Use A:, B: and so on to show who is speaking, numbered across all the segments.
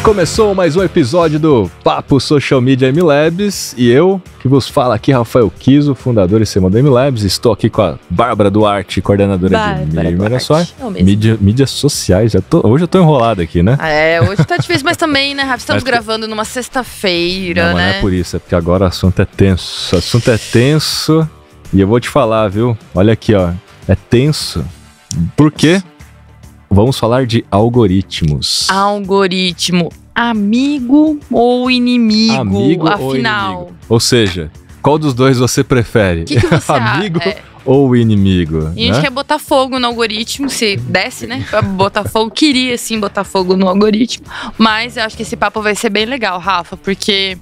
A: Começou mais um episódio do Papo Social Media MLabs e eu, que vos falo aqui, Rafael Kiso, fundador e CEO da MLabs. Estou aqui com a Bárbara Duarte, coordenadora de mídias sociais. Hoje eu tô enrolado aqui, né?
B: Hoje tá difícil, mas também, né, Rafa? Estamos gravando numa sexta-feira,
A: né? Não é por isso, é porque agora o assunto é tenso. O assunto é tenso e eu vou te falar, viu? Olha aqui, ó, é tenso. Por quê? Vamos falar de algoritmos.
B: Algoritmo, amigo ou inimigo,
A: amigo
B: afinal?
A: Ou inimigo. Ou seja, qual dos dois você prefere?
B: Que você
A: amigo ou inimigo?
B: E a gente quer botar fogo no algoritmo, se desse, né? Pra botar fogo, queria sim botar fogo no algoritmo. Mas eu acho que esse papo vai ser bem legal, Rafa, porque...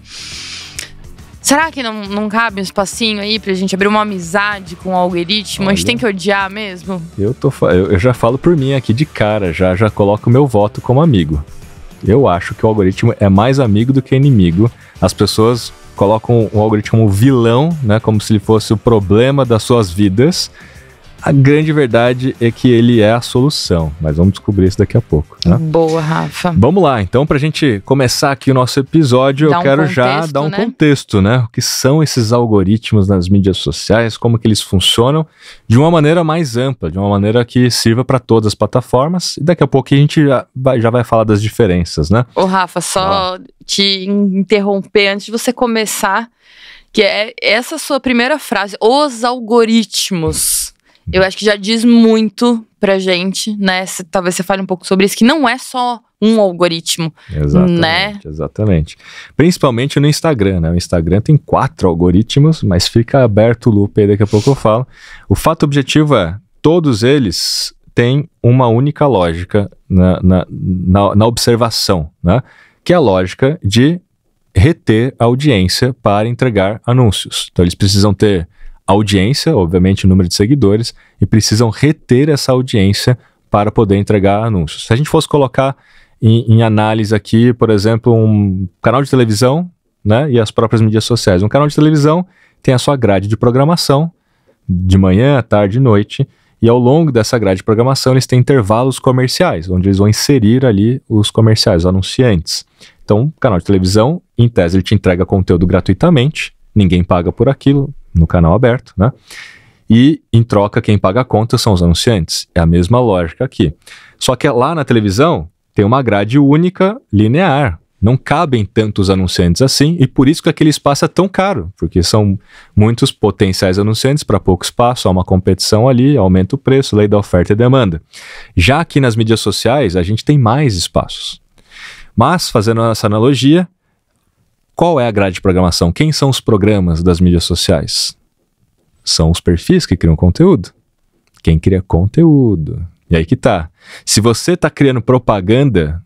B: Será que não cabe um espacinho aí pra gente abrir uma amizade com o algoritmo? Olha, a gente tem que odiar mesmo?
A: Eu já falo por mim aqui de cara, já coloco o meu voto como amigo. Eu acho que o algoritmo é mais amigo do que inimigo. As pessoas colocam o algoritmo como vilão, né, como se ele fosse o problema das suas vidas. A grande verdade é que ele é a solução, mas vamos descobrir isso daqui a pouco, né?
B: Boa, Rafa.
A: Vamos lá, então, pra gente começar aqui o nosso episódio, eu quero já dar um contexto, né? O que são esses algoritmos nas mídias sociais, como que eles funcionam, de uma maneira mais ampla, de uma maneira que sirva para todas as plataformas, e daqui a pouco a gente já vai falar das diferenças, né?
B: Ô, Rafa, só te interromper antes de você começar, que é essa sua primeira frase, os algoritmos. Eu acho que já diz muito pra gente, né? Talvez você fale um pouco sobre isso, que não é só um algoritmo, né?
A: Exatamente. Principalmente no Instagram, né? O Instagram tem 4 algoritmos, mas fica aberto o loop aí, daqui a pouco eu falo. O fato objetivo é, todos eles têm uma única lógica na observação, né? Que é a lógica de reter audiência para entregar anúncios. Então eles precisam ter audiência, obviamente o número de seguidores, e precisam reter essa audiência para poder entregar anúncios. Se a gente fosse colocar em análise aqui, por exemplo, um canal de televisão, né, e as próprias mídias sociais. Um canal de televisão tem a sua grade de programação, de manhã, tarde e noite, e ao longo dessa grade de programação eles têm intervalos comerciais, onde eles vão inserir ali os comerciais, os anunciantes. Então, o canal de televisão, em tese, ele te entrega conteúdo gratuitamente, ninguém paga por aquilo, no canal aberto, né? E em troca quem paga a conta são os anunciantes. É a mesma lógica aqui. Só que lá na televisão tem uma grade única, linear. Não cabem tantos anunciantes assim e por isso que aquele espaço é tão caro, porque são muitos potenciais anunciantes para pouco espaço, há uma competição ali, aumenta o preço, lei da oferta e demanda. Já aqui nas mídias sociais a gente tem mais espaços. Mas, fazendo essa analogia, qual é a grade de programação? Quem são os programas das mídias sociais? São os perfis que criam conteúdo. Quem cria conteúdo. E aí que tá. Se você tá criando propaganda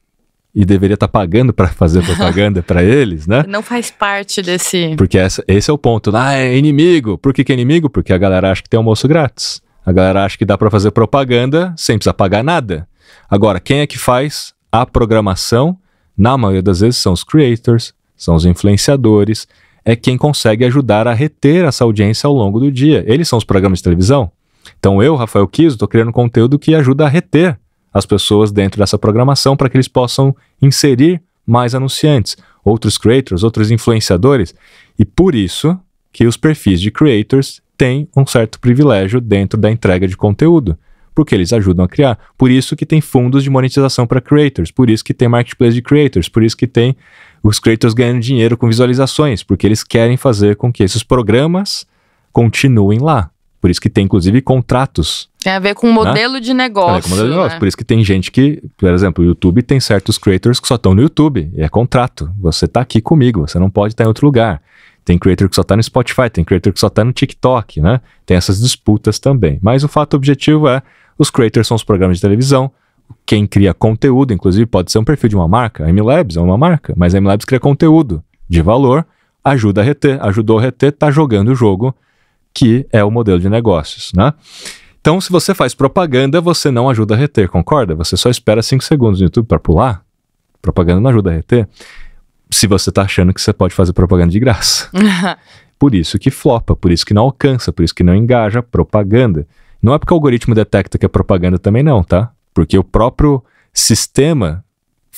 A: e deveria estar pagando para fazer propaganda para eles, né?
B: Não faz parte desse...
A: Porque esse é o ponto. É inimigo. Por que é inimigo? Porque a galera acha que tem almoço grátis. A galera acha que dá para fazer propaganda sem precisar pagar nada. Agora, quem é que faz a programação? Na maioria das vezes são os creators, são os influenciadores, é quem consegue ajudar a reter essa audiência ao longo do dia. Eles são os programas de televisão. Então eu, Rafael Kiso, estou criando conteúdo que ajuda a reter as pessoas dentro dessa programação para que eles possam inserir mais anunciantes, outros creators, outros influenciadores. E por isso que os perfis de creators têm um certo privilégio dentro da entrega de conteúdo, porque eles ajudam a criar. Por isso que tem fundos de monetização para creators, por isso que tem marketplace de creators, por isso que tem os creators ganhando dinheiro com visualizações, porque eles querem fazer com que esses programas continuem lá. Por isso que tem, inclusive, contratos.
B: Tem a ver com o modelo de negócio.
A: Com modelo de negócio. Por isso que tem gente que, por exemplo, o YouTube tem certos creators que só estão no YouTube. E é contrato. Você está aqui comigo, você não pode estar em outro lugar. Tem creator que só está no Spotify, tem creator que só está no TikTok, né? Tem essas disputas também. Mas o fato objetivo é, os creators são os programas de televisão. Quem cria conteúdo, inclusive, pode ser um perfil de uma marca. A MLabs é uma marca, mas a MLabs cria conteúdo de valor, ajuda a reter, ajudou a reter, tá jogando o jogo, que é o modelo de negócios, né? Então, se você faz propaganda, você não ajuda a reter, concorda? Você só espera 5 segundos no YouTube para pular. Propaganda não ajuda a reter. Se você tá achando que você pode fazer propaganda de graça. Por isso que flopa, por isso que não alcança, por isso que não engaja propaganda. Não é porque o algoritmo detecta que é propaganda também não, tá? Porque o próprio sistema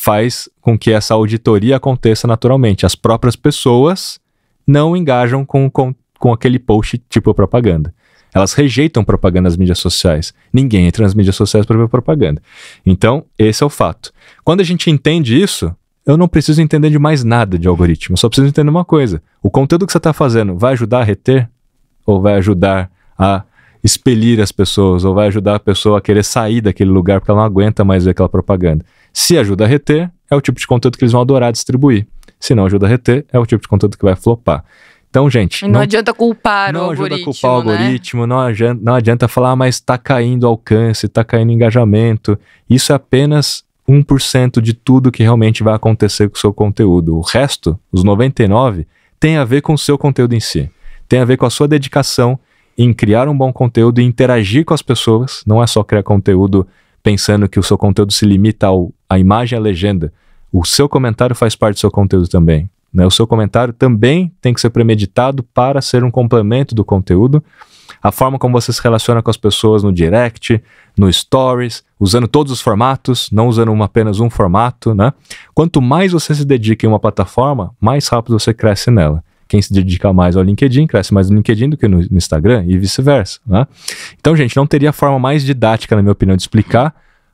A: faz com que essa auditoria aconteça naturalmente. As próprias pessoas não engajam com aquele post tipo propaganda. Elas rejeitam propaganda nas mídias sociais. Ninguém entra nas mídias sociais para ver propaganda. Então, esse é o fato. Quando a gente entende isso, eu não preciso entender de mais nada de algoritmo. Eu só preciso entender uma coisa. O conteúdo que você está fazendo vai ajudar a reter? Ou vai ajudar a expelir as pessoas? Ou vai ajudar a pessoa a querer sair daquele lugar porque ela não aguenta mais ver aquela propaganda? Se ajuda a reter, é o tipo de conteúdo que eles vão adorar distribuir. Se não ajuda a reter, é o tipo de conteúdo que vai flopar. Então, gente...
B: Não adianta culpar o algoritmo,
A: Não ajuda a culpar o algoritmo, não adianta falar, mas está caindo alcance, está caindo engajamento. Isso é apenas 1% de tudo que realmente vai acontecer com o seu conteúdo. O resto, os 99%, tem a ver com o seu conteúdo em si. Tem a ver com a sua dedicação em criar um bom conteúdo e interagir com as pessoas. Não é só criar conteúdo pensando que o seu conteúdo se limita à imagem e à legenda. O seu comentário faz parte do seu conteúdo também. Né? O seu comentário também tem que ser premeditado para ser um complemento do conteúdo. A forma como você se relaciona com as pessoas no direct, no stories, usando todos os formatos, não usando apenas um formato, né? Quanto mais você se dedica em uma plataforma, mais rápido você cresce nela. Quem se dedica mais ao LinkedIn, cresce mais no LinkedIn do que no Instagram e vice-versa, né? Então, gente, não teria forma mais didática, na minha opinião, de explicar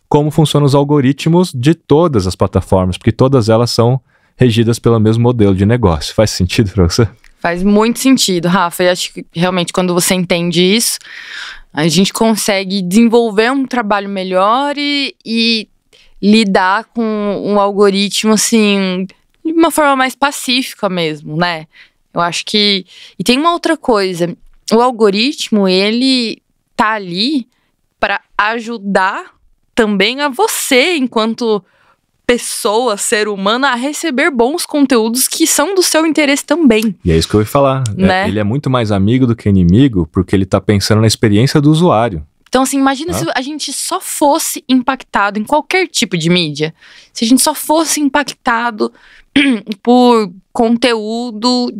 A: como funcionam os algoritmos de todas as plataformas, porque todas elas são regidas pelo mesmo modelo de negócio. Faz sentido para você?
B: Faz muito sentido, Rafa. E acho que realmente quando você entende isso, a gente consegue desenvolver um trabalho melhor e lidar com um algoritmo, assim, de uma forma mais pacífica mesmo, né? Eu acho que... E tem uma outra coisa. O algoritmo, ele tá ali para ajudar também a você, enquanto pessoa, ser humana, a receber bons conteúdos que são do seu interesse também.
A: E é isso que eu ia falar.
B: Né?
A: Ele é muito mais amigo do que inimigo, porque ele tá pensando na experiência do usuário.
B: Então, assim, imagina se a gente só fosse impactado em qualquer tipo de mídia. Se a gente só fosse impactado por conteúdo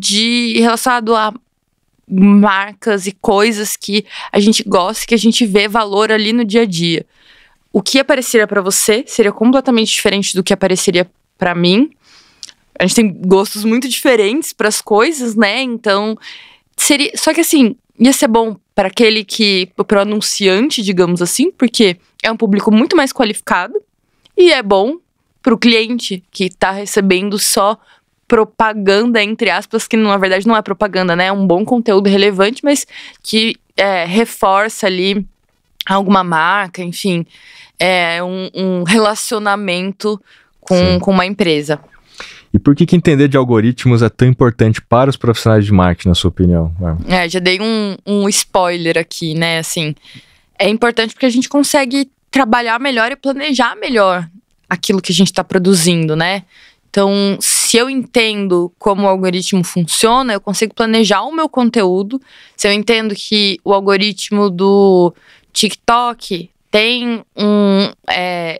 B: relacionado a marcas e coisas que a gente gosta, que a gente vê valor ali no dia a dia. O que apareceria pra você seria completamente diferente do que apareceria pra mim. A gente tem gostos muito diferentes pras coisas, né? Então, seria... Só que assim, ia ser bom para pro anunciante, digamos assim, porque é um público muito mais qualificado. E é bom pro cliente que tá recebendo só propaganda, entre aspas, que na verdade não é propaganda, né? É um bom conteúdo relevante, mas que reforça ali alguma marca, enfim, um relacionamento com uma empresa.
A: E por que entender de algoritmos é tão importante para os profissionais de marketing, na sua opinião?
B: Já dei um spoiler aqui, né? Assim, é importante porque a gente consegue trabalhar melhor e planejar melhor aquilo que a gente está produzindo, né? Então, se eu entendo como o algoritmo funciona, eu consigo planejar o meu conteúdo. Se eu entendo que o algoritmo do TikTok tem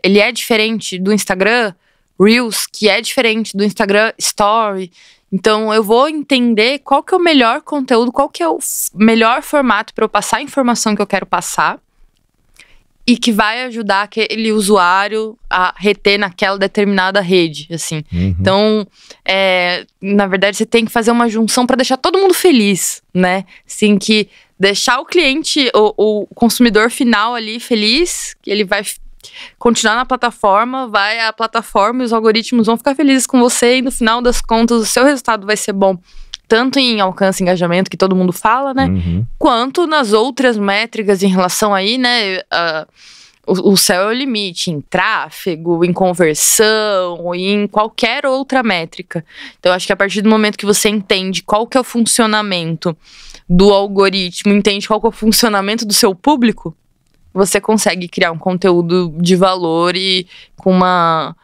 B: ele é diferente do Instagram Reels, que é diferente do Instagram Story. Então, eu vou entender qual que é o melhor conteúdo, qual que é o melhor formato para eu passar a informação que eu quero passar e que vai ajudar aquele usuário a reter naquela determinada rede, assim.
A: Uhum.
B: Então, na verdade, você tem que fazer uma junção para deixar todo mundo feliz, né? Assim, que deixar o cliente, o consumidor final ali feliz, que ele vai continuar na plataforma, a plataforma e os algoritmos vão ficar felizes com você e no final das contas o seu resultado vai ser bom, tanto em alcance e engajamento, que todo mundo fala, né?
A: Uhum.
B: Quanto nas outras métricas em relação aí, né? O céu é o limite, em tráfego, em conversão, e em qualquer outra métrica. Então, eu acho que a partir do momento que você entende qual que é o funcionamento do algoritmo, entende qual que é o funcionamento do seu público, você consegue criar um conteúdo de valor e com uma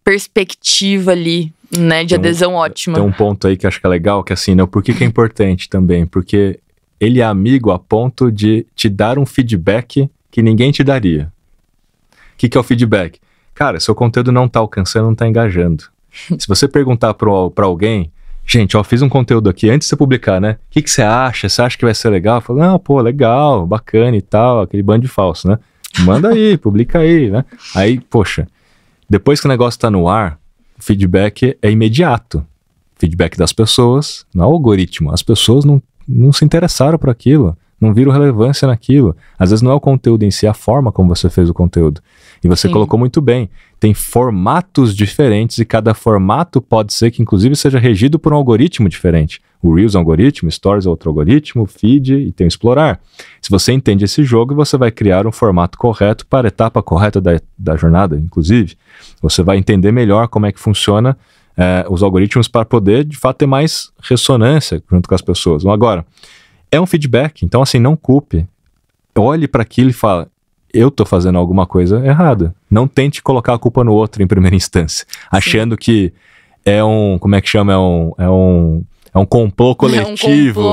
B: perspectiva ali, né, de adesão ótima.
A: Tem um ponto aí que eu acho que é legal, que assim, né, por que é importante também? Porque ele é amigo a ponto de te dar um feedback que ninguém te daria. O que é o feedback? Cara, seu conteúdo não tá alcançando, não tá engajando. Se você perguntar pra alguém, gente, fiz um conteúdo aqui, antes de você publicar, né? O que você acha? Você acha que vai ser legal? Eu falo, não, pô, legal, bacana e tal, aquele bando de falso, né? Manda aí, publica aí, né? Aí, poxa, Depois que o negócio está no ar, o feedback é imediato. Feedback das pessoas, não é o algoritmo. As pessoas não se interessaram por aquilo, não viram relevância naquilo. Às vezes não é o conteúdo em si, é a forma como você fez o conteúdo. E você colocou muito bem. Tem formatos diferentes e cada formato pode ser que inclusive seja regido por um algoritmo diferente. O Reels é um algoritmo, Stories é outro algoritmo, Feed e tem o Explorar. Se você entende esse jogo, você vai criar um formato correto para a etapa correta da jornada, inclusive. Você vai entender melhor como é que funciona os algoritmos para poder, de fato, ter mais ressonância junto com as pessoas. Agora, é um feedback, então assim, não culpe. Olhe para aquilo e fala, eu estou fazendo alguma coisa errada. Não tente colocar a culpa no outro em primeira instância, achando que é um, como é que chama, é um complô coletivo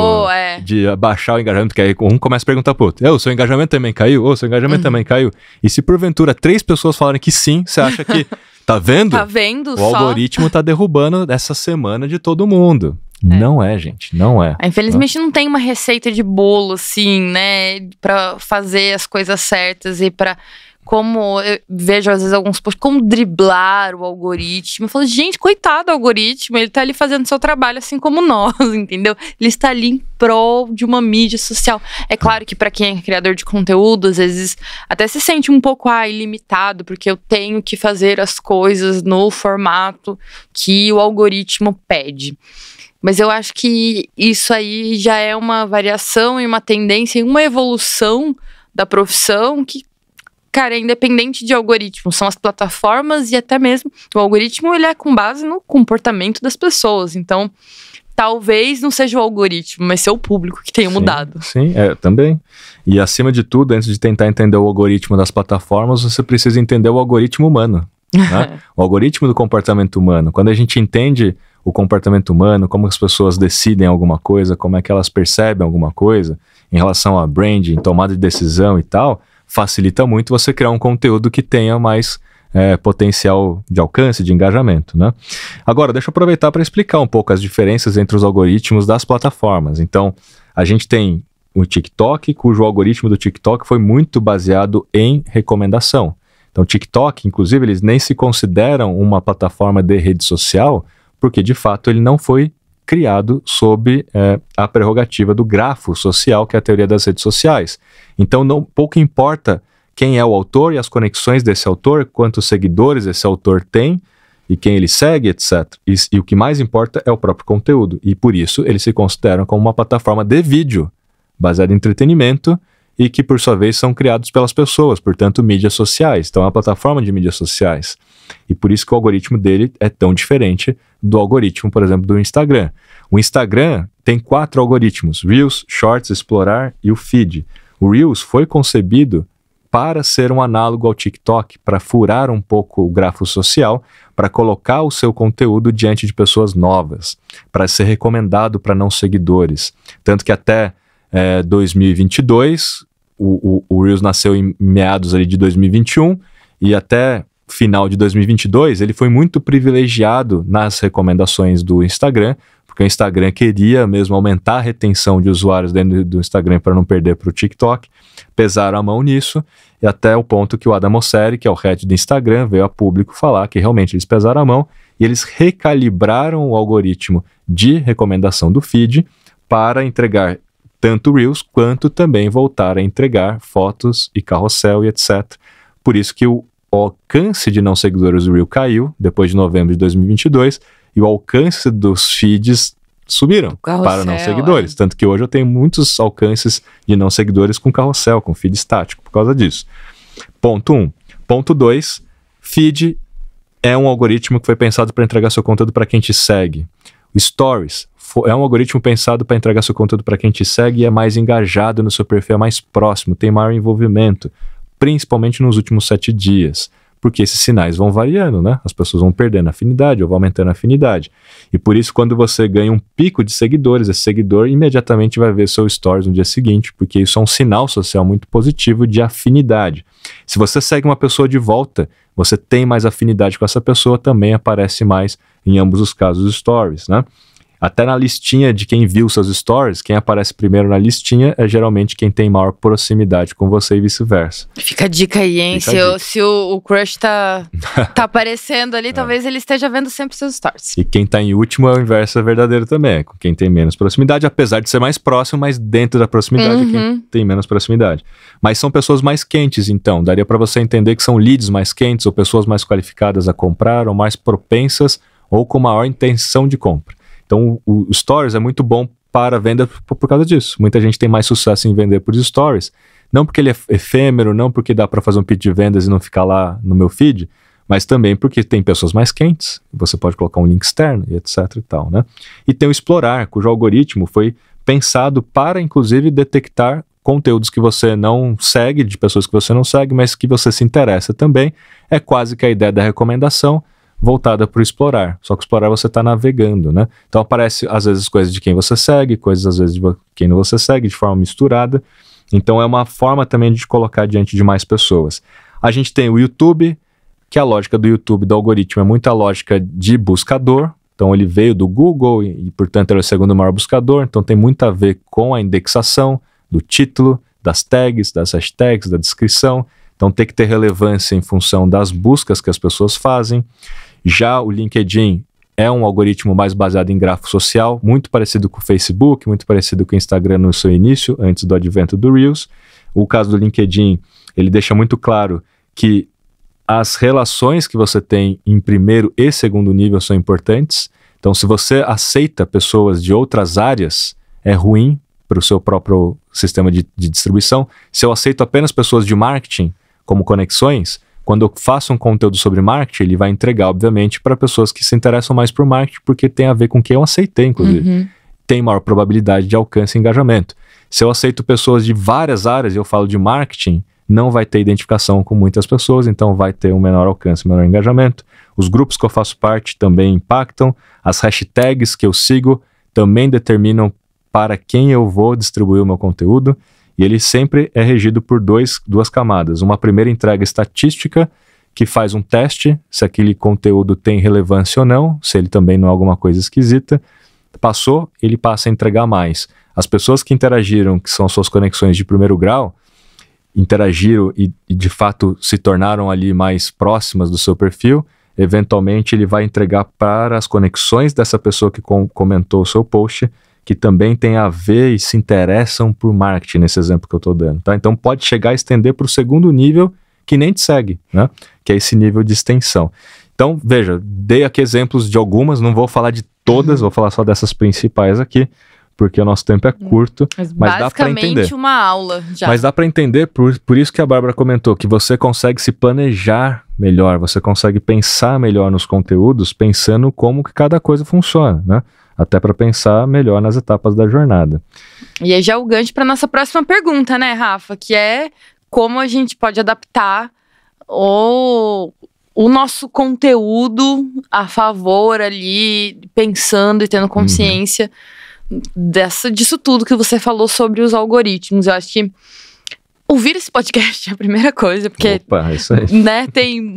A: de abaixar o engajamento, que aí um começa a perguntar pro outro, o seu engajamento também caiu? O seu engajamento também caiu? E se porventura 3 pessoas falarem que sim, você acha que, tá vendo?
B: Tá vendo?
A: O algoritmo tá derrubando essa semana de todo mundo. Não é, gente, não é.
B: Infelizmente não tem uma receita de bolo, assim, né, pra fazer as coisas certas e pra... Como eu vejo às vezes alguns posts, como driblar o algoritmo. Eu falo, gente, coitado do algoritmo, ele tá ali fazendo seu trabalho assim como nós, entendeu? Ele está ali em prol de uma mídia social. É claro que para quem é criador de conteúdo, às vezes até se sente um pouco ilimitado, porque eu tenho que fazer as coisas no formato que o algoritmo pede. Mas eu acho que isso aí já é uma variação e uma tendência e uma evolução da profissão que, cara, é independente de algoritmo, são as plataformas e até mesmo o algoritmo, ele é com base no comportamento das pessoas. Então, talvez não seja o algoritmo, mas ser o público que tenha mudado.
A: Sim, também. E acima de tudo, antes de tentar entender o algoritmo das plataformas, você precisa entender o algoritmo humano. Né? O algoritmo do comportamento humano. Quando a gente entende o comportamento humano, como as pessoas decidem alguma coisa, como é que elas percebem alguma coisa, em relação a branding, tomada de decisão e tal, facilita muito você criar um conteúdo que tenha mais potencial de alcance, de engajamento, né? Agora, deixa eu aproveitar para explicar um pouco as diferenças entre os algoritmos das plataformas. Então, a gente tem o TikTok, cujo algoritmo do TikTok foi muito baseado em recomendação. Então, o TikTok, inclusive, eles nem se consideram uma plataforma de rede social, porque, de fato, ele não foi criado sob a prerrogativa do grafo social, que é a teoria das redes sociais. Então, pouco importa quem é o autor e as conexões desse autor, quantos seguidores esse autor tem e quem ele segue, etc. E o que mais importa é o próprio conteúdo. E, por isso, eles se consideram como uma plataforma de vídeo, baseada em entretenimento, e que, por sua vez, são criados pelas pessoas, portanto, mídias sociais. Então, é uma plataforma de mídias sociais. E por isso que o algoritmo dele é tão diferente do algoritmo, por exemplo, do Instagram. O Instagram tem 4 algoritmos: Reels, Shorts, Explorar e o Feed. O Reels foi concebido para ser um análogo ao TikTok, para furar um pouco o grafo social, para colocar o seu conteúdo diante de pessoas novas, para ser recomendado para não seguidores. Tanto que até 2022... O Reels nasceu em meados ali de 2021 e até final de 2022 ele foi muito privilegiado nas recomendações do Instagram, porque o Instagram queria mesmo aumentar a retenção de usuários dentro do Instagram para não perder para o TikTok. Pesaram a mão nisso e até o ponto que o Adam Mosseri, que é o head do Instagram, veio a público falar que realmente eles pesaram a mão e eles recalibraram o algoritmo de recomendação do feed para entregar tanto Reels, quanto também voltar a entregar fotos e carrossel e etc. Por isso que o alcance de não seguidores do Reel caiu, depois de novembro de 2022, e o alcance dos feeds subiram para não seguidores. Tanto que hoje eu tenho muitos alcances de não seguidores com carrossel, com feed estático, por causa disso. Ponto 1. Ponto 2, feed é um algoritmo que foi pensado para entregar seu conteúdo para quem te segue. O Stories é um algoritmo pensado para entregar seu conteúdo para quem te segue e é mais engajado no seu perfil, é mais próximo, tem maior envolvimento, principalmente nos últimos 7 dias, porque esses sinais vão variando, né? As pessoas vão perdendo afinidade ou vão aumentando a afinidade. E por isso, quando você ganha um pico de seguidores, esse seguidor imediatamente vai ver seu Stories no dia seguinte, porque isso é um sinal social muito positivo de afinidade. Se você segue uma pessoa de volta, você tem mais afinidade com essa pessoa, também aparece mais em ambos os casos Stories, né? Até na listinha de quem viu seus stories, quem aparece primeiro na listinha é geralmente quem tem maior proximidade com você e vice-versa.
B: Fica a dica aí, hein? Se o crush tá aparecendo ali, talvez ele esteja vendo sempre seus stories.
A: E quem tá em último é o inverso verdadeiro também. Com quem tem menos proximidade, apesar de ser mais próximo, mas dentro da proximidade é quem tem menos proximidade. Mas são pessoas mais quentes, então. Daria para você entender que são leads mais quentes ou pessoas mais qualificadas a comprar ou mais propensas ou com maior intenção de compra. Então, o Stories é muito bom para venda por causa disso. Muita gente tem mais sucesso em vender por Stories. Não porque ele é efêmero, não porque dá para fazer um pitch de vendas e não ficar lá no meu feed, mas também porque tem pessoas mais quentes. Você pode colocar um link externo e etc e tal, né? E tem o Explorar, cujo algoritmo foi pensado para, inclusive, detectar conteúdos que você não segue, de pessoas que você não segue, mas que você se interessa também. É quase que a ideia da recomendação voltada para o Explorar. Só que o Explorar você está navegando, né? Então aparece às vezes coisas de quem você segue, coisas às vezes de quem não você segue, de forma misturada. Então é uma forma também de colocar diante de mais pessoas. A gente tem o YouTube, que a lógica do YouTube, do algoritmo, é muita lógica de buscador. Então ele veio do Google e portanto ele é o segundo maior buscador. Então tem muito a ver com a indexação do título, das tags, das hashtags, da descrição. Então tem que ter relevância em função das buscas que as pessoas fazem. Já o LinkedIn é um algoritmo mais baseado em grafo social, muito parecido com o Facebook, muito parecido com o Instagram no seu início, antes do advento do Reels. O caso do LinkedIn, ele deixa muito claro que as relações que você tem em primeiro e segundo nível são importantes. Então, se você aceita pessoas de outras áreas, é ruim para o seu próprio sistema de distribuição. Se eu aceito apenas pessoas de marketing como conexões, quando eu faço um conteúdo sobre marketing, ele vai entregar, obviamente, para pessoas que se interessam mais por marketing, porque tem a ver com quem eu aceitei, inclusive. Tem maior probabilidade de alcance e engajamento. Se eu aceito pessoas de várias áreas e eu falo de marketing, não vai ter identificação com muitas pessoas, então vai ter um menor alcance, menor engajamento. Os grupos que eu faço parte também impactam. As hashtags que eu sigo também determinam para quem eu vou distribuir o meu conteúdo. E ele sempre é regido por duas camadas. Uma primeira entrega estatística, que faz um teste se aquele conteúdo tem relevância ou não, se ele também não é alguma coisa esquisita. Passou, ele passa a entregar mais. As pessoas que interagiram, que são suas conexões de primeiro grau, interagiram e de fato se tornaram ali mais próximas do seu perfil, eventualmente ele vai entregar para as conexões dessa pessoa que comentou o seu post, que também tem a ver e se interessam por marketing, nesse exemplo que eu estou dando, tá? Então pode chegar a estender para o segundo nível que nem te segue, né? Que é esse nível de extensão. Então, veja, dei aqui exemplos de algumas, não vou falar de todas, vou falar só dessas principais aqui, porque o nosso tempo é curto, mas dá para entender.
B: Basicamente uma aula já.
A: Mas dá para entender, por isso que a Bárbara comentou, que você consegue se planejar melhor, você consegue pensar melhor nos conteúdos, pensando como que cada coisa funciona, né? Até para pensar melhor nas etapas da jornada.
B: E aí já é o gancho para nossa próxima pergunta, né, Rafa? Que é como a gente pode adaptar o nosso conteúdo a favor ali, pensando e tendo consciência disso tudo que você falou sobre os algoritmos. Eu acho que ouvir esse podcast é a primeira coisa, porque
A: isso aí.
B: Né, tem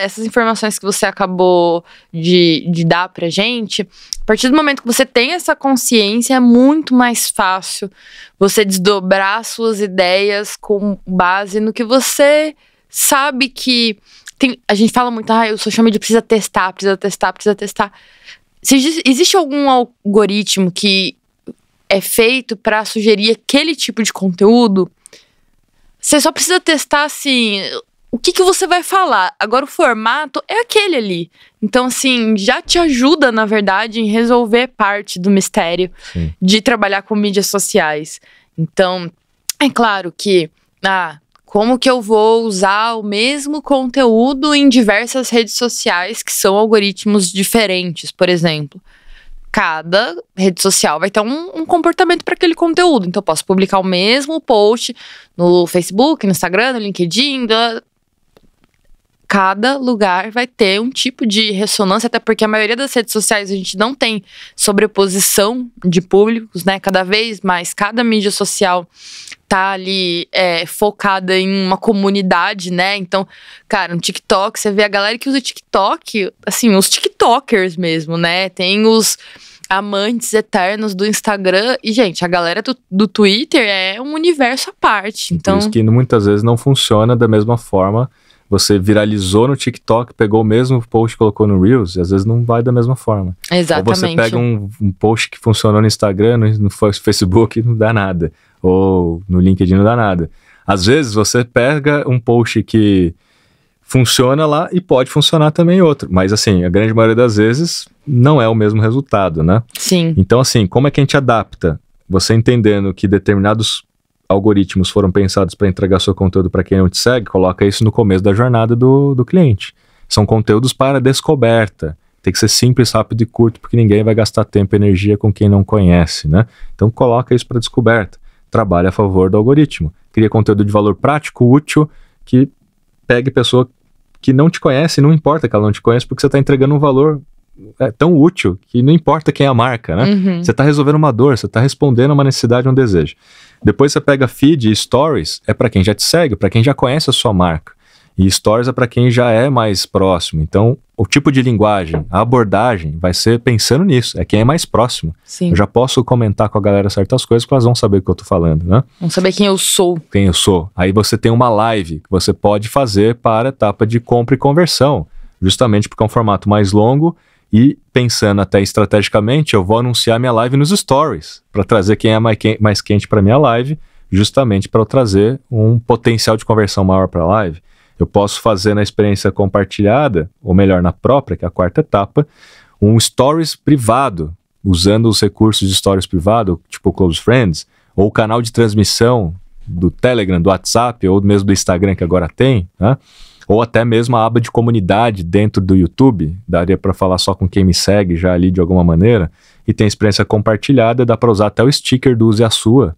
B: essas informações que você acabou de dar pra gente. A partir do momento que você tem essa consciência, é muito mais fácil você desdobrar suas ideias com base no que você sabe que a gente fala muito, o social media precisa testar. Se existe algum algoritmo que é feito para sugerir aquele tipo de conteúdo, você só precisa testar, assim, o que você vai falar. Agora, o formato é aquele ali. Então, assim, já te ajuda, na verdade, em resolver parte do mistério de trabalhar com mídias sociais. Então, é claro que, como que eu vou usar o mesmo conteúdo em diversas redes sociais que são algoritmos diferentes, por exemplo? Cada rede social vai ter um comportamento para aquele conteúdo. Então, eu posso publicar o mesmo post no Facebook, no Instagram, no LinkedIn. Cada lugar vai ter um tipo de ressonância, até porque a maioria das redes sociais a gente não tem sobreposição de públicos, né? Cada vez mais, cada mídia social tá ali focada em uma comunidade, né? Então, cara, no TikTok, você vê a galera que usa TikTok, assim, os TikTokers mesmo, né? Tem amantes eternos do Instagram. E, gente, a galera do Twitter é um universo à parte. Então,
A: por isso que muitas vezes não funciona da mesma forma. Você viralizou no TikTok, pegou o mesmo post e colocou no Reels, e às vezes não vai da mesma forma.
B: exatamente.
A: Ou você pega um post que funcionou no Instagram, no Facebook, não dá nada. Ou no LinkedIn não dá nada. Às vezes você pega um post que funciona lá e pode funcionar também em outro. Mas assim, a grande maioria das vezes não é o mesmo resultado, né?
B: Sim.
A: Então assim, como é que a gente adapta? Você entendendo que determinados algoritmos foram pensados para entregar seu conteúdo para quem não te segue, coloca isso no começo da jornada do cliente. São conteúdos para descoberta. Tem que ser simples, rápido e curto, porque ninguém vai gastar tempo e energia com quem não conhece, né? Então coloca isso para descoberta. Trabalha a favor do algoritmo. Cria conteúdo de valor prático, útil, que pegue pessoa que não te conhece, não importa que ela não te conheça, porque você está entregando um valor tão útil que não importa quem é a marca, né?
B: Uhum.
A: Você está resolvendo uma dor, você está respondendo a uma necessidade, um desejo. Depois você pega feed e stories, é para quem já te segue, para quem já conhece a sua marca. E stories é para quem já é mais próximo. Então, o tipo de linguagem, a abordagem vai ser pensando nisso, é quem é mais próximo.
B: Sim.
A: Eu já posso comentar com a galera certas coisas que elas vão saber o que eu tô falando, né?
B: Vamos saber quem eu sou.
A: Quem eu sou. Aí você tem uma live que você pode fazer para a etapa de compra e conversão, justamente porque é um formato mais longo e pensando até estrategicamente, eu vou anunciar minha live nos stories para trazer quem é mais quente para minha live, justamente para eu trazer um potencial de conversão maior para a live. Eu posso fazer na experiência compartilhada, ou melhor, na própria, que é a quarta etapa, um stories privado, usando os recursos de stories privado, tipo Close Friends, ou o canal de transmissão do Telegram, do WhatsApp, ou mesmo do Instagram que agora tem, né? Ou até mesmo a aba de comunidade dentro do YouTube, daria para falar só com quem me segue já ali de alguma maneira, e tem experiência compartilhada, dá para usar até o sticker do Use a Sua,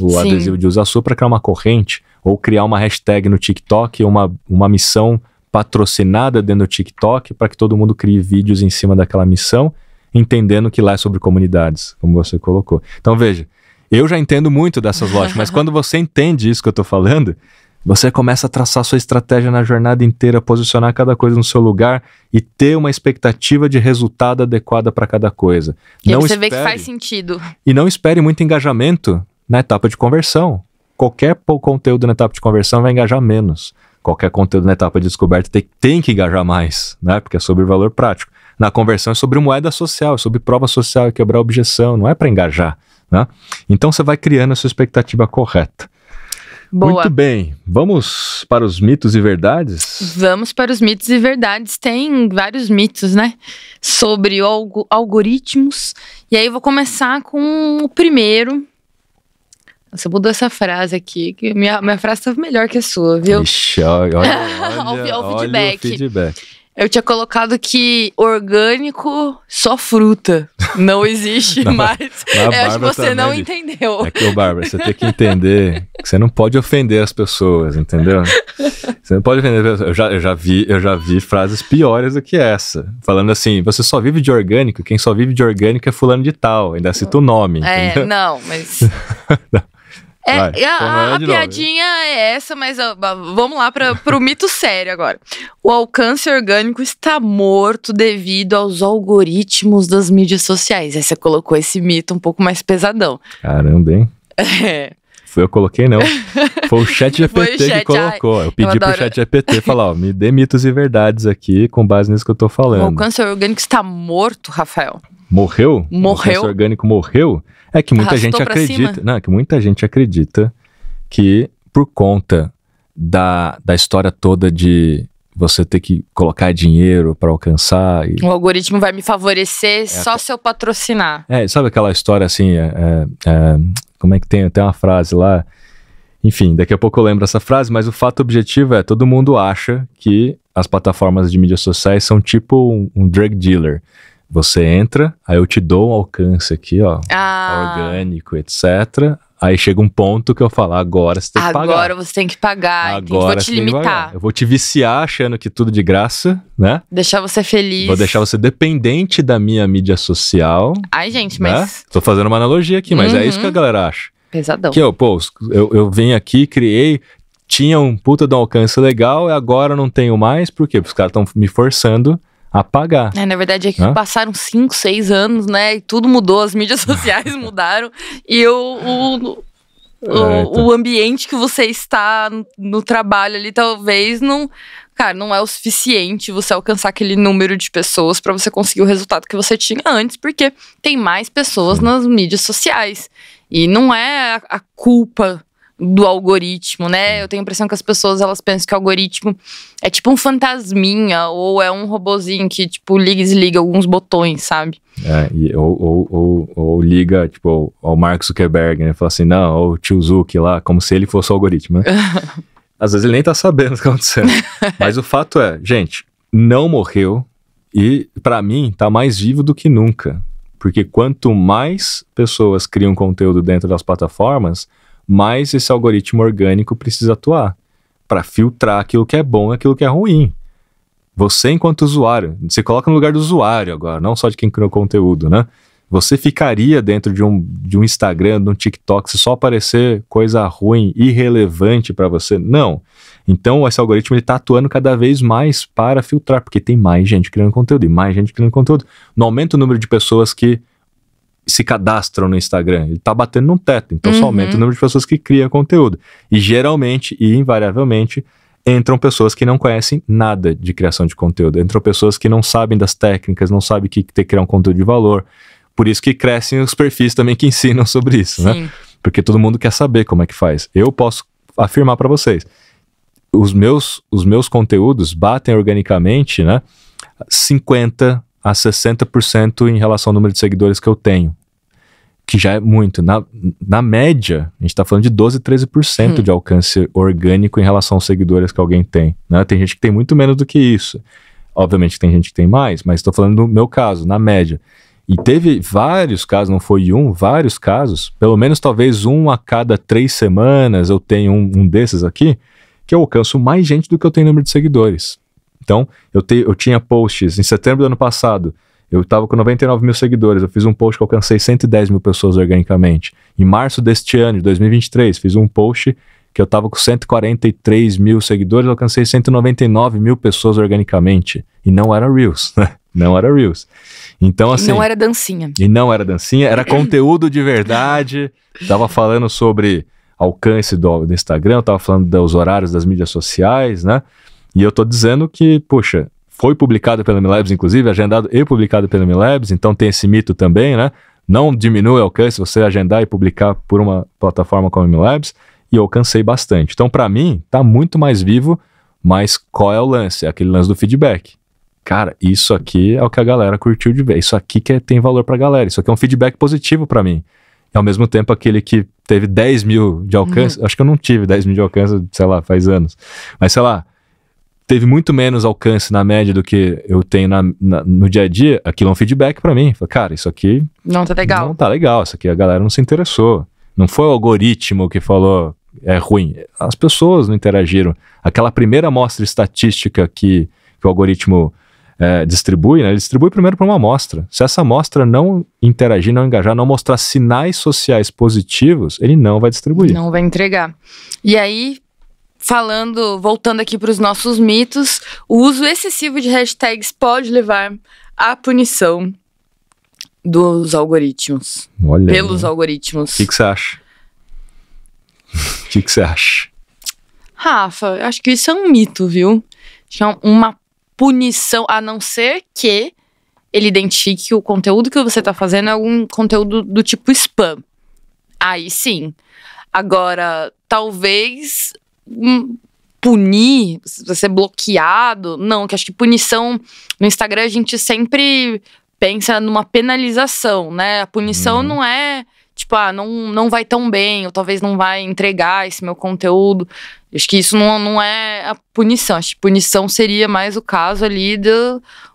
A: o
B: Sim.
A: adesivo de Use a Sua para criar uma corrente, ou criar uma hashtag no TikTok, uma missão patrocinada dentro do TikTok para que todo mundo crie vídeos em cima daquela missão, entendendo que lá é sobre comunidades, como você colocou. Então veja, eu já entendo muito dessas lógicas, mas quando você entende isso que eu estou falando, você começa a traçar sua estratégia na jornada inteira, posicionar cada coisa no seu lugar e ter uma expectativa de resultado adequada para cada coisa.
B: E aí você vê que faz sentido.
A: E não espere muito engajamento na etapa de conversão. Qualquer conteúdo na etapa de conversão vai engajar menos. Qualquer conteúdo na etapa de descoberta tem que engajar mais, né? Porque é sobre valor prático. Na conversão é sobre moeda social, é sobre prova social, é quebrar objeção, não é para engajar, né? Então você vai criando a sua expectativa correta.
B: Boa.
A: Muito bem, vamos para os mitos e verdades?
B: Vamos para os mitos e verdades. Tem vários mitos, né? Sobre algoritmos. E aí eu vou começar com o primeiro. Você mudou essa frase aqui, que minha frase estava melhor que a sua, viu?
A: Ixi, olha
B: o feedback.
A: o feedback.
B: Eu tinha colocado que orgânico só fruta. Não existe mais. Eu acho que você não entendeu.
A: É que, Bárbara, você tem que entender que você não pode ofender as pessoas, entendeu? Você não pode ofender as pessoas. Eu já vi frases piores do que essa. Falando assim, você só vive de orgânico, quem só vive de orgânico é fulano de tal. Ainda cita o nome, entendeu?
B: Não, mas...
A: Vai,
B: a piadinha é essa, mas vamos lá pro mito sério agora. O alcance orgânico está morto devido aos algoritmos das mídias sociais. Aí você colocou esse mito um pouco mais pesadão.
A: Caramba, hein? Foi eu que coloquei, não. Foi o ChatGPT que colocou. Eu pedi pro ChatGPT falar, ó, me dê mitos e verdades aqui com base nisso que eu tô falando.
B: O alcance orgânico está morto, Rafael.
A: Morreu? O alcance orgânico morreu? É que muita gente acredita. Não, é que muita gente acredita que por conta da história toda de você ter que colocar dinheiro para alcançar.
B: O algoritmo vai me favorecer só se eu patrocinar.
A: Sabe aquela história assim? Como é que tem uma frase lá? Enfim, daqui a pouco eu lembro essa frase, mas o fato objetivo é: todo mundo acha que as plataformas de mídias sociais são tipo um drug dealer. Você entra, aí eu te dou um alcance aqui, ó, orgânico, etc. Aí chega um ponto que eu falo, agora você tem que pagar.
B: Agora você tem que pagar, vou te limitar.
A: Eu vou te viciar achando que tudo de graça, né?
B: Deixar você feliz.
A: Vou deixar você dependente da minha mídia social.
B: Ai, gente,
A: né?
B: Mas...
A: Tô fazendo uma analogia aqui, mas é isso que a galera acha.
B: Pesadão.
A: Que eu vim aqui, criei, tinha um puta de um alcance legal e agora não tenho mais. Por quê? Porque os caras estão me forçando apagar.
B: Na verdade é que passaram 5, 6 anos, né? E tudo mudou, as mídias sociais mudaram. E o ambiente que você está no trabalho ali, talvez não... Cara, não é o suficiente você alcançar aquele número de pessoas pra você conseguir o resultado que você tinha antes, porque tem mais pessoas nas mídias sociais. E não é a culpa do algoritmo, né? Eu tenho a impressão que as pessoas, elas pensam que o algoritmo é tipo um fantasminha, ou é um robozinho que, tipo, liga e desliga alguns botões, sabe?
A: Ou liga, tipo, ao Mark Zuckerberg, né? Fala assim, não, ou o tio Zuck lá, como se ele fosse o algoritmo, né? Às vezes ele nem tá sabendo o que tá acontecendo. Mas o fato é, gente, não morreu e, pra mim, tá mais vivo do que nunca. Porque quanto mais pessoas criam conteúdo dentro das plataformas, mais esse algoritmo orgânico precisa atuar para filtrar aquilo que é bom e aquilo que é ruim. Você, enquanto usuário, você coloca no lugar do usuário agora, não só de quem criou conteúdo, né? Você ficaria dentro de um Instagram, de um TikTok, se só aparecer coisa ruim, irrelevante para você? Não. Então, esse algoritmo está atuando cada vez mais para filtrar, porque tem mais gente criando conteúdo, e mais gente criando conteúdo. Não aumenta o número de pessoas que se cadastram no Instagram, ele está batendo num teto, então só aumenta o número de pessoas que criam conteúdo. E geralmente, e invariavelmente, entram pessoas que não conhecem nada de criação de conteúdo, entram pessoas que não sabem das técnicas, não sabem o que é criar um conteúdo de valor. Por isso que crescem os perfis também que ensinam sobre isso, né? Porque todo mundo quer saber como é que faz. Eu posso afirmar para vocês, os meus conteúdos batem organicamente, né? 50% a 60% em relação ao número de seguidores que eu tenho. Que já é muito. Na média, a gente tá falando de 12%, 13% de alcance orgânico em relação aos seguidores que alguém tem, né? Tem gente que tem muito menos do que isso. Obviamente tem gente que tem mais, mas estou falando do meu caso, na média. E teve vários casos, não foi vários casos, pelo menos talvez um a cada 3 semanas eu tenho um desses aqui, que eu alcanço mais gente do que eu tenho número de seguidores. Então, eu tinha posts, em setembro do ano passado, eu estava com 99 mil seguidores, eu fiz um post que alcancei 110 mil pessoas organicamente. Em março deste ano, de 2023, fiz um post que eu estava com 143 mil seguidores, alcancei 199 mil pessoas organicamente. E não era Reels, né? Não era Reels. Então, assim...
B: Não era dancinha.
A: E não era dancinha, era conteúdo de verdade. Tava falando sobre alcance do Instagram, tava falando dos horários das mídias sociais, né? E eu tô dizendo que, poxa, foi publicado pela MLabs, inclusive, agendado e publicado pela MLabs, então tem esse mito também, né? Não diminui o alcance você agendar e publicar por uma plataforma como a MLabs, e eu alcancei bastante. Então, para mim, tá muito mais vivo, mas qual é o lance? É aquele lance do feedback. Cara, isso aqui é o que a galera curtiu de ver. Isso aqui que tem valor pra galera. Isso aqui é um feedback positivo pra mim. E ao mesmo tempo, aquele que teve 10 mil de alcance... Acho que eu não tive 10 mil de alcance, sei lá, faz anos. Mas, sei lá, teve muito menos alcance na média do que eu tenho no dia a dia. Aquilo é um feedback pra mim. Falei, cara, isso aqui...
B: Não tá legal.
A: Não tá legal. Isso aqui a galera não se interessou. Não foi o algoritmo que falou é ruim. As pessoas não interagiram. Aquela primeira amostra estatística que o algoritmo... distribui, né? Ele distribui primeiro para uma amostra. Se essa amostra não interagir, não engajar, não mostrar sinais sociais positivos, ele não vai distribuir.
B: Não vai entregar. E aí, voltando aqui para os nossos mitos, o uso excessivo de hashtags pode levar à punição dos algoritmos.
A: Olha,
B: pelos algoritmos.
A: O que você acha? O que você acha?
B: Rafa, acho que isso é um mito, viu? Acho que é uma punição, a não ser que ele identifique que o conteúdo que você está fazendo é um conteúdo do tipo spam. Aí sim. Agora, talvez punir, ser bloqueado, não, que acho que punição no Instagram a gente sempre pensa numa penalização, né? A punição não é tipo, não vai tão bem, ou talvez não vai entregar esse meu conteúdo. Acho que isso não é a punição. Acho que punição seria mais o caso ali de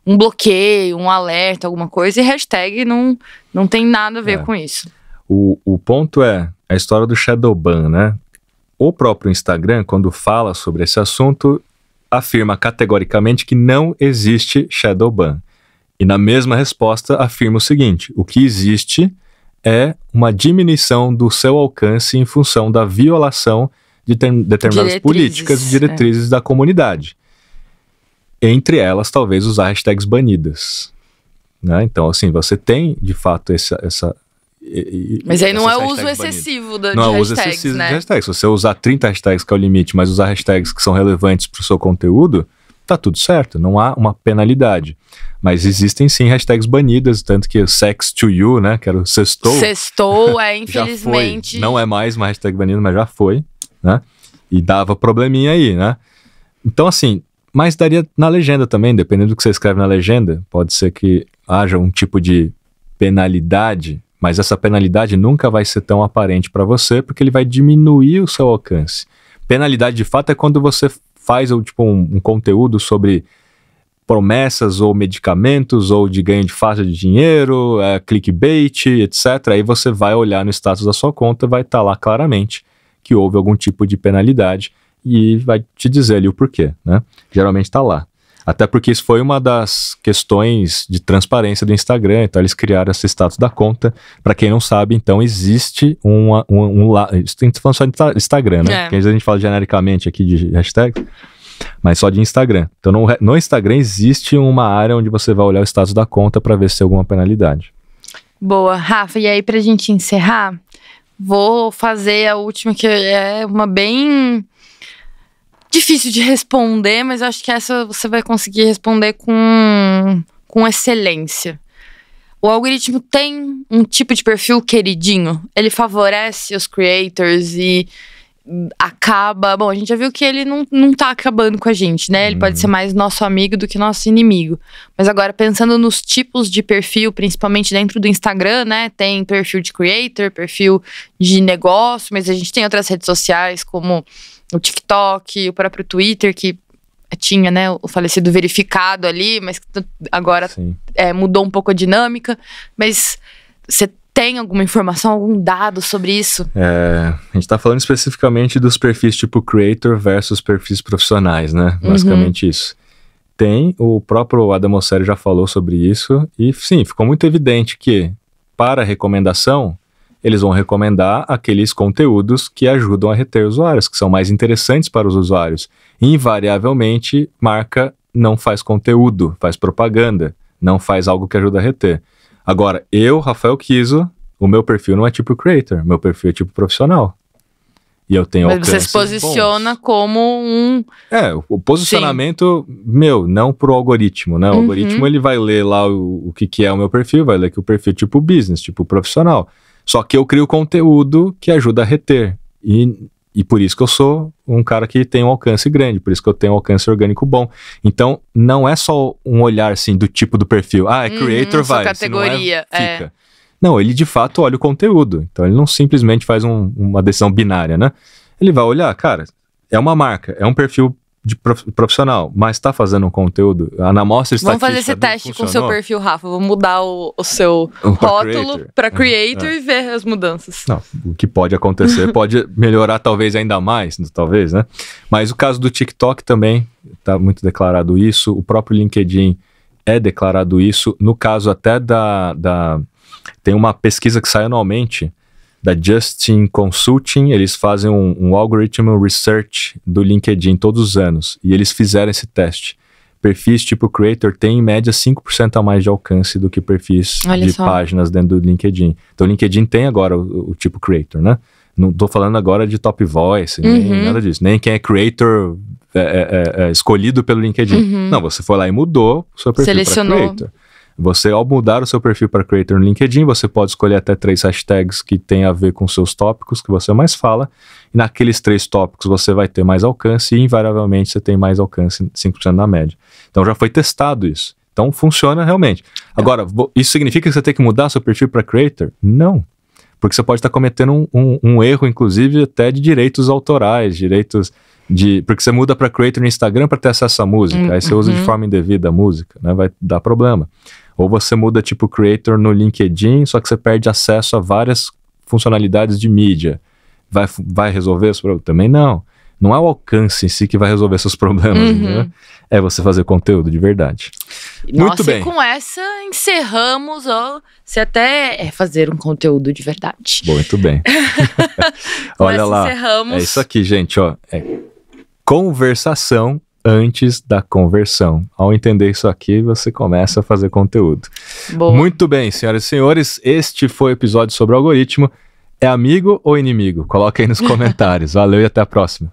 B: um bloqueio, um alerta, alguma coisa. E hashtag não tem nada a ver com isso.
A: O ponto é a história do shadow ban, né? O próprio Instagram, quando fala sobre esse assunto, afirma categoricamente que não existe shadow ban. E na mesma resposta afirma o seguinte: o que existe é uma diminuição do seu alcance em função da violação de determinadas políticas e diretrizes da comunidade. Entre elas, talvez usar hashtags banidas, né? Então, assim, você tem, de fato, essa
B: mas aí não é o uso excessivo de hashtags, né?
A: De hashtags. Se você usar 30 hashtags, que é o limite, mas usar hashtags que são relevantes para o seu conteúdo, tá tudo certo, não há uma penalidade. Mas existem sim hashtags banidas, tanto que o sex to you, né, que era o sextou.
B: Sextou, infelizmente.
A: Já foi. Não é mais uma hashtag banida, mas já foi, né? E dava probleminha aí, né? Então, assim, mas daria na legenda também, dependendo do que você escreve na legenda, pode ser que haja um tipo de penalidade, mas essa penalidade nunca vai ser tão aparente para você, porque ele vai diminuir o seu alcance. Penalidade, de fato, é quando você faz tipo, um conteúdo sobre promessas ou medicamentos ou de ganho de fácil de dinheiro, clickbait, etc. Aí você vai olhar no status da sua conta, vai estar lá claramente que houve algum tipo de penalidade e vai te dizer ali o porquê, né? Geralmente está lá. Até porque isso foi uma das questões de transparência do Instagram, então eles criaram esse status da conta. Para quem não sabe, então existe isso tem que falar só de Instagram, né? Porque às vezes a gente fala genericamente aqui de hashtag, mas só de Instagram. Então no Instagram existe uma área onde você vai olhar o status da conta para ver se tem alguma penalidade.
B: Boa, Rafa, e aí pra gente encerrar, vou fazer a última, que é uma bem difícil de responder, mas acho que essa você vai conseguir responder com excelência. O algoritmo tem um tipo de perfil queridinho? Ele favorece os creators e acaba... Bom, a gente já viu que ele não tá acabando com a gente, né? Ele pode ser mais nosso amigo do que nosso inimigo. Mas agora, pensando nos tipos de perfil, principalmente dentro do Instagram, né? Tem perfil de creator, perfil de negócio, mas a gente tem outras redes sociais, como o TikTok, o próprio Twitter, que tinha, né, o falecido verificado ali, mas agora mudou um pouco a dinâmica. Mas você tem alguma informação, algum dado sobre isso? A
A: gente tá falando especificamente dos perfis tipo creator versus perfis profissionais, né? Basicamente isso. Tem, o próprio Adam Mosseri já falou sobre isso, e sim, ficou muito evidente que, para recomendação, eles vão recomendar aqueles conteúdos que ajudam a reter usuários, que são mais interessantes para os usuários. Invariavelmente, marca não faz conteúdo, faz propaganda, não faz algo que ajuda a reter. Agora, eu, Rafael Kiso, o meu perfil não é tipo creator, meu perfil é tipo profissional. E eu tenho alcances bons.
B: Mas você se posiciona como um...
A: o posicionamento não pro algoritmo, né? O algoritmo, ele vai ler lá o que é o meu perfil, vai ler que o perfil é tipo business, tipo profissional. Só que eu crio conteúdo que ajuda a reter. E por isso que eu sou um cara que tem um alcance grande, por isso que eu tenho um alcance orgânico bom. Então, não é só um olhar, assim, do tipo do perfil. É creator, vai.
B: Categoria,
A: se não fica. Não, ele de fato olha o conteúdo. Então, ele não simplesmente faz uma decisão binária, né? Ele vai olhar, cara, é uma marca, é um perfil de profissional, mas tá fazendo um conteúdo, na amostra estatística.
B: Vamos fazer esse teste com o seu perfil, Rafa. Vamos mudar o seu rótulo para creator e ver as mudanças.
A: Não, o que pode acontecer pode melhorar talvez ainda mais, talvez, né? Mas o caso do TikTok também tá muito declarado isso, o próprio LinkedIn é declarado isso, no caso até tem uma pesquisa que sai anualmente da Justin Consulting, eles fazem um algorithm research do LinkedIn todos os anos, e eles fizeram esse teste. Perfis tipo creator têm em média 5% a mais de alcance do que perfis páginas dentro do LinkedIn. Então o LinkedIn tem agora o tipo creator, né? Não tô falando agora de top voice, nem nada disso, nem quem é creator é escolhido pelo LinkedIn. Não, você foi lá e mudou o seu perfil para creator. Você, ao mudar o seu perfil para creator no LinkedIn, você pode escolher até 3 hashtags que tem a ver com seus tópicos que você mais fala. E naqueles 3 tópicos você vai ter mais alcance e, invariavelmente, você tem mais alcance, 5% na média. Então, já foi testado isso. Então, funciona realmente. Agora, isso significa que você tem que mudar seu perfil para creator? Não. Porque você pode estar cometendo um erro, inclusive, até de direitos autorais, porque você muda para creator no Instagram para ter acesso à música, aí você usa de forma indevida a música, né? Vai dar problema. Ou você muda tipo creator no LinkedIn, só que você perde acesso a várias funcionalidades de mídia. Vai resolver esse problema? Também não. Não é o alcance em si que vai resolver seus problemas, né? É você fazer conteúdo de verdade. Muito bem.
B: E com essa encerramos, se até é fazer um conteúdo de verdade.
A: Muito bem. Olha lá, encerramos. É isso aqui, gente, é conversação antes da conversão. Ao entender isso aqui, você começa a fazer conteúdo.
B: Boa.
A: Muito bem, senhoras e senhores, este foi o episódio sobre o algoritmo. É amigo ou inimigo? Coloca aí nos comentários. Valeu e até a próxima.